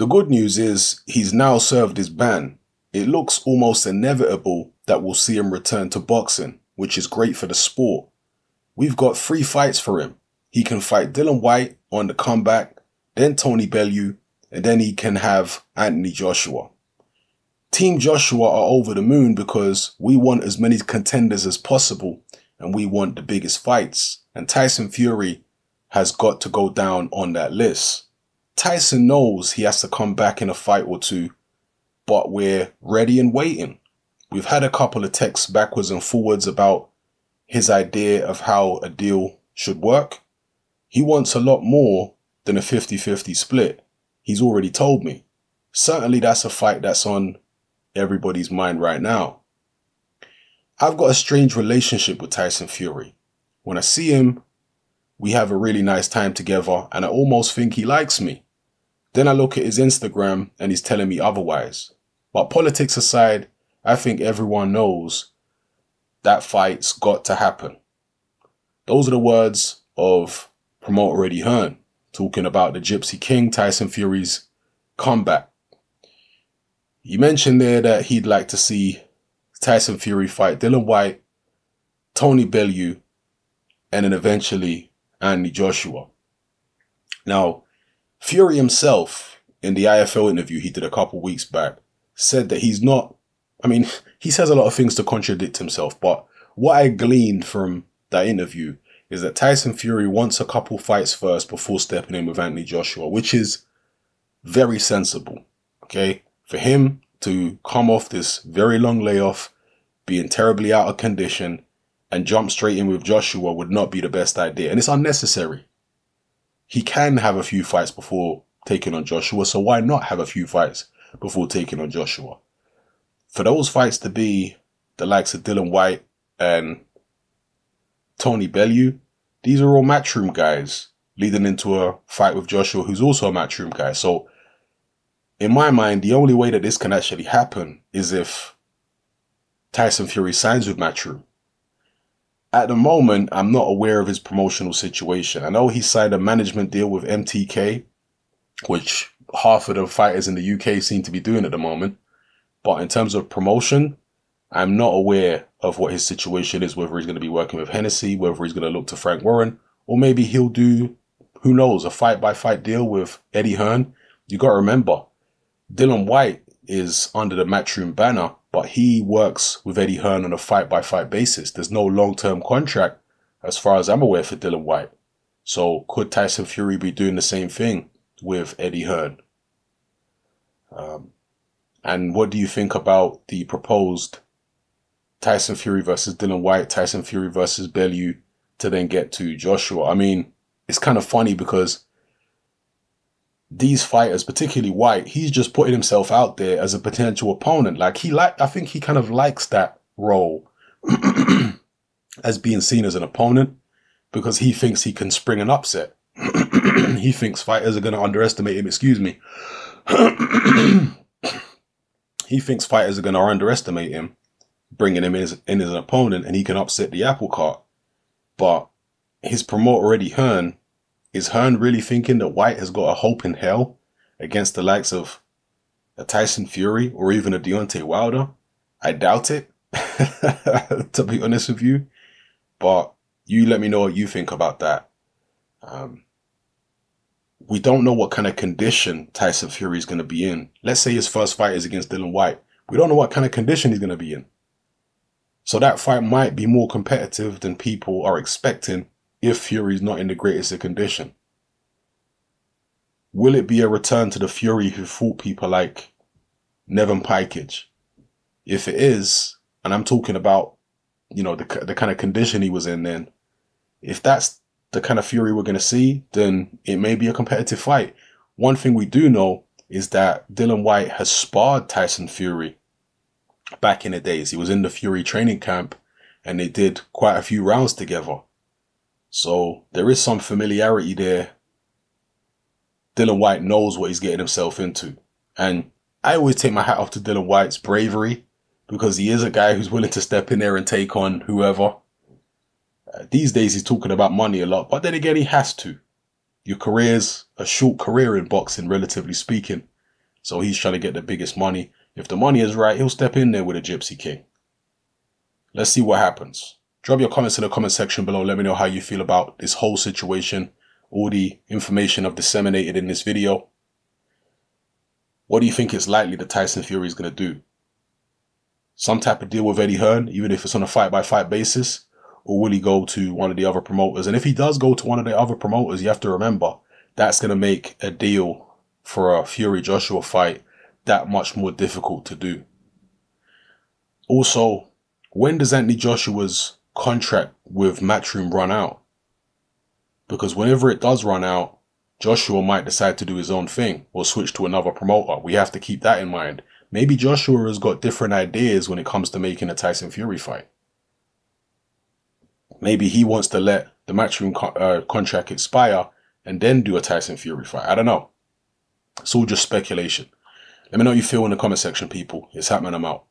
The good news is he's now served his ban. It looks almost inevitable that we'll see him return to boxing, which is great for the sport. We've got 3 fights for him. He can fight Dillian Whyte on the comeback, then Tony Bellew, and then he can have Anthony Joshua. Team Joshua are over the moon because we want as many contenders as possible and we want the biggest fights. And Tyson Fury has got to go down on that list. Tyson knows he has to come back in a fight or two, but we're ready and waiting. We've had a couple of texts backwards and forwards about his idea of how a deal should work. He wants a lot more than a 50-50 split. He's already told me. Certainly that's a fight that's on everybody's mind right now. I've got a strange relationship with Tyson Fury. When I see him, we have a really nice time together and I almost think he likes me. Then I look at his Instagram and he's telling me otherwise. But politics aside, I think everyone knows that fight's got to happen. Those are the words of promoter Eddie Hearn, talking about the Gypsy King Tyson Fury's comeback. He mentioned there that he'd like to see Tyson Fury fight Dillian Whyte, Tony Bellew, and then eventually Anthony Joshua. Now, Fury himself, in the IFL interview he did a couple weeks back, said that he's not, he says a lot of things to contradict himself, but what I gleaned from that interview is that Tyson Fury wants a couple fights first before stepping in with Anthony Joshua, which is very sensible, okay? For him to come off this very long layoff, being terribly out of condition, and jump straight in with Joshua would not be the best idea. And it's unnecessary. He can have a few fights before taking on Joshua, so why not have a few fights before taking on Joshua? For those fights to be the likes of Dillian Whyte and Tony Bellew, these are all matchroom guys leading into a fight with Joshua, who's also a matchroom guy. So in my mind, the only way that this can actually happen is if Tyson Fury signs with Matchroom. At the moment, I'm not aware of his promotional situation. I know he signed a management deal with MTK, which half of the fighters in the UK seem to be doing at the moment. But in terms of promotion, I'm not aware of what his situation is, whether he's going to be working with Hennessy, whether he's going to look to Frank Warren, or maybe he'll do, who knows, a fight-by-fight deal with Eddie Hearn. You got to remember, Dillian Whyte is under the Matchroom banner, but he works with Eddie Hearn on a fight-by-fight basis. There's no long-term contract, as far as I'm aware, for Dillian Whyte. So could Tyson Fury be doing the same thing with Eddie Hearn? And what do you think about the proposed Tyson Fury versus Dillian Whyte, Tyson Fury versus Bellew to then get to Joshua? I mean, it's kind of funny because these fighters, particularly Whyte, he's just putting himself out there as a potential opponent. I think he kind of likes that role as being seen as an opponent because he thinks he can spring an upset. He thinks fighters are going to underestimate him. Excuse me. He thinks fighters are going to underestimate him, bringing him in as an opponent, and he can upset the apple cart. But his promoter, Eddie Hearn, is Hearn really thinking that Whyte has got a hope in hell against the likes of a Tyson Fury or even a Deontay Wilder? I doubt it, to be honest with you. But you let me know what you think about that. We don't know what kind of condition Tyson Fury is going to be in. Let's say his first fight is against Dillian Whyte. We don't know what kind of condition he's going to be in. So that fight might be more competitive than people are expecting if Fury's not in the greatest of condition. Will it be a return to the Fury who fought people like Nevin Pikage? If it is, and I'm talking about, you know, the kind of condition he was in then, if that's the kind of Fury we're going to see, then it may be a competitive fight. One thing we do know is that Dillian Whyte has sparred Tyson Fury back in the days. He was in the Fury training camp and they did quite a few rounds together. So there is some familiarity there. Dillian Whyte knows what he's getting himself into. And I always take my hat off to Dillian Whyte's bravery because he is a guy who's willing to step in there and take on whoever. These days he's talking about money a lot, but then again he has to. Your career's a short career in boxing, relatively speaking. So he's trying to get the biggest money. If the money is right, he'll step in there with a Gypsy King. Let's see what happens. Drop your comments in the comment section below. Let me know how you feel about this whole situation, all the information I've disseminated in this video. What do you think it's likely that Tyson Fury is going to do? Some type of deal with Eddie Hearn, even if it's on a fight-by-fight basis? Or will he go to one of the other promoters? And if he does go to one of the other promoters, you have to remember, that's going to make a deal for a Fury-Joshua fight that much more difficult to do. Also, when does Anthony Joshua's contract with Matchroom run out? Because whenever it does run out, Joshua might decide to do his own thing or switch to another promoter. We have to keep that in mind. Maybe Joshua has got different ideas when it comes to making a Tyson Fury fight. Maybe he wants to let the Matchroom contract expire and then do a Tyson Fury fight. I don't know. It's all just speculation. Let me know how you feel in the comment section, people. It's happening. I'm out.